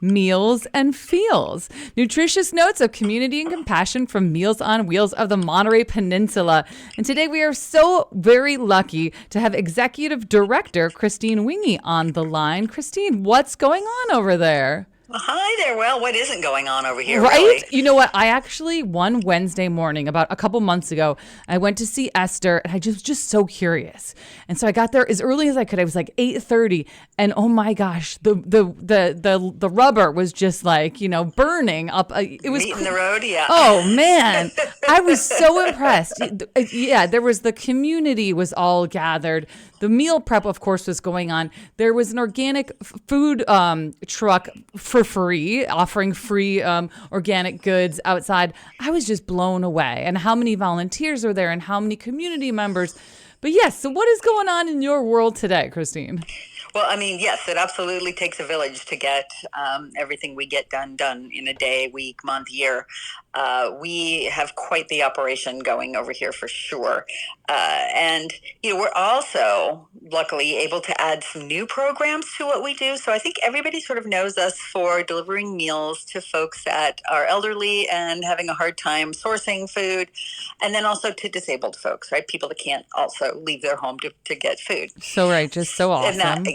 Meals and Feels. Nutritious notes of community and compassion from Meals on Wheels of the Monterey Peninsula. And today we are so very lucky to have Executive Director Christine Wingy on the line. Christine, what's going on over there? Well, hi there. Well, what isn't going on over here, right? really? You know what? I actually, one Wednesday morning, about a couple months ago, I went to see Esther, and I was just so curious. And so I got there as early as I could. I was like 8:30, and oh my gosh, the rubber was just like, burning up. It was meeting the road, yeah. Oh man, I was so impressed. Yeah, there was the community was all gathered. The meal prep, of course, was going on. There was an organic food truck for free, offering free organic goods outside. I was just blown away. And how many volunteers are there and how many community members. But yes, so what is going on in your world today, Christine? Well, I mean, yes, it absolutely takes a village to get everything we get done in a day, week, month, year. We have quite the operation going over here for sure. And, we're also luckily able to add some new programs to what we do. So I think everybody sort of knows us for delivering meals to folks that are elderly and having a hard time sourcing food. And then also to disabled folks, right? People that can't also leave their home to get food. So right, just so awesome. And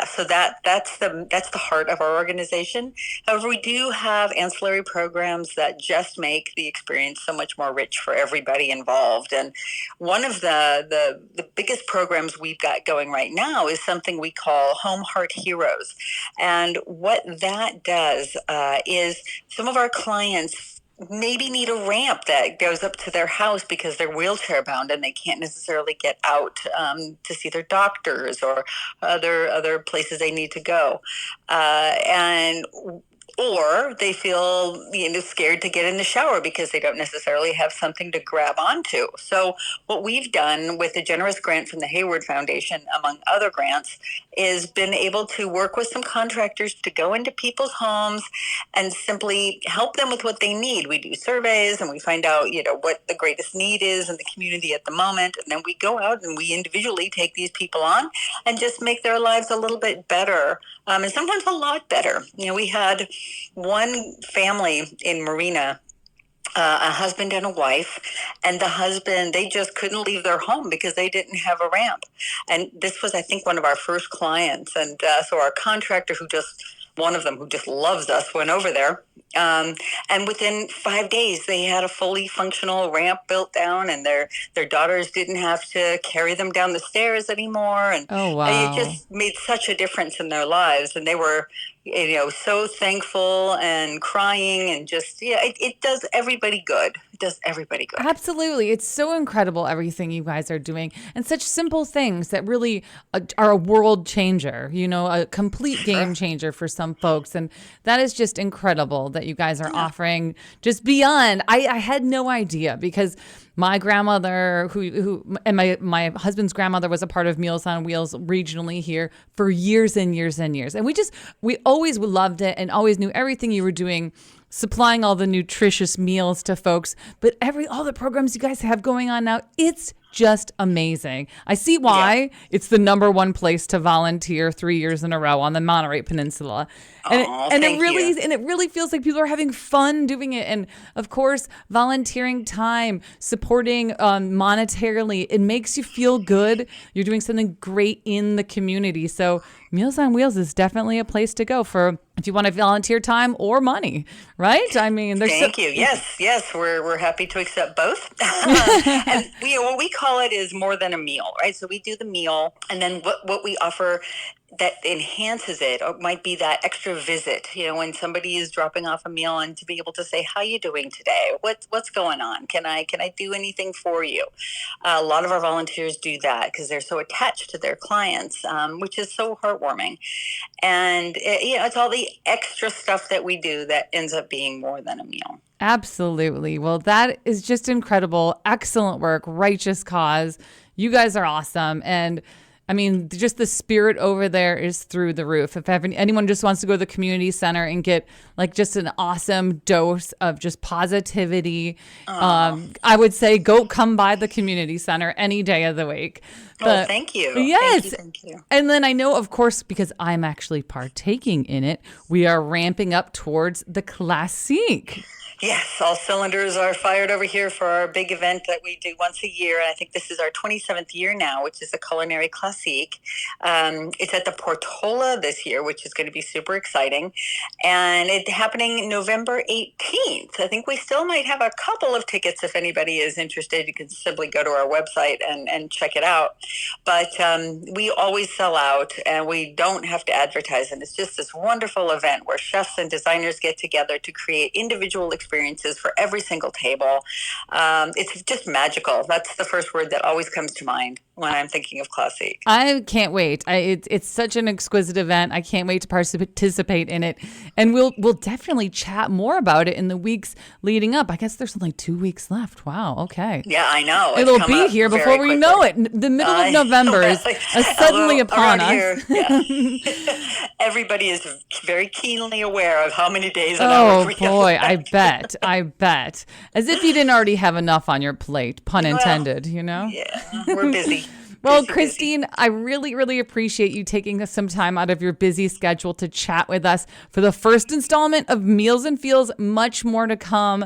so that's the heart of our organization. However, we do have ancillary programs that just make the experience so much more rich for everybody involved. And one of the biggest programs we've got going right now is something we call Home Heart Heroes. And what that does is some of our clients maybe need a ramp that goes up to their house because they're wheelchair bound and they can't necessarily get out to see their doctors or other places they need to go. Or they feel scared to get in the shower because they don't necessarily have something to grab onto. So what we've done with a generous grant from the Hayward Foundation, among other grants, is been able to work with some contractors to go into people's homes and simply help them with what they need. We do surveys and we find out, what the greatest need is in the community at the moment. And then we go out and we individually take these people on and just make their lives a little bit better. And sometimes a lot better. We had one family in Marina, a husband and a wife, and the husband, they just couldn't leave their home because they didn't have a ramp. And this was, I think, one of our first clients. And so our contractor one of them who just loves us, went over there. And within 5 days, they had a fully functional ramp built down, and their daughters didn't have to carry them down the stairs anymore. And oh, wow. It just made such a difference in their lives. And they were, so thankful and crying and just, it does everybody good. It does everybody good. Absolutely. It's so incredible, everything you guys are doing, and such simple things that really are a world changer, a complete game changer for some folks. And that is just incredible that you guys are offering just beyond. I had no idea because my grandmother, and my husband's grandmother was a part of Meals on Wheels regionally here for years and years and years. And we always loved it and always knew everything you were doing, supplying all the nutritious meals to folks. But all the programs you guys have going on now, it's just amazing. I see why it's the number one place to volunteer 3 years in a row on the Monterey Peninsula. And it really feels like people are having fun doing it. And of course, volunteering time, supporting monetarily, it makes you feel good. You're doing something great in the community. So Meals on Wheels is definitely a place to go for if you want to volunteer time or money, right? I mean, thank you. Yes, we're happy to accept both. And what we call it is more than a meal, right? So we do the meal, and then what we offer that enhances it might be that extra visit, when somebody is dropping off a meal, and to be able to say, how you doing today? What's going on? Can I do anything for you? A lot of our volunteers do that because they're so attached to their clients, which is so heartwarming. And it's all the extra stuff that we do that ends up being more than a meal. Absolutely. Well, that is just incredible. Excellent work. Righteous cause. You guys are awesome. And I mean, just the spirit over there is through the roof. If anyone just wants to go to the community center and get like just an awesome dose of just positivity, I would say come by the community center any day of the week. Oh, thank you. Yes. Thank you. And then I know, of course, because I'm actually partaking in it, we are ramping up towards the Classique. Yes, all cylinders are fired over here for our big event that we do once a year. And I think this is our 27th year now, which is the Culinary Classique. It's at the Portola this year, which is going to be super exciting. And it's happening November 18th. I think we still might have a couple of tickets if anybody is interested. You can simply go to our website and check it out. But we always sell out and we don't have to advertise. And it's just this wonderful event where chefs and designers get together to create individual experiences for every single table. It's just magical. That's the first word that always comes to mind when I'm thinking of Classique. I can't wait. It's such an exquisite event. I can't wait to participate in it. And we'll definitely chat more about it in the weeks leading up. I guess there's only 2 weeks left. Wow. Okay. Yeah, I know. It'll be here before we know it. The middle of November is suddenly upon us. Here, yeah. Everybody is very keenly aware of how many days and hours we have. Oh boy, I bet. As if you didn't already have enough on your plate, pun intended, you know? Yeah, we're busy. Well, Busy. Christine, I really, really appreciate you taking some time out of your busy schedule to chat with us for the first installment of Meals and Feels. Much more to come.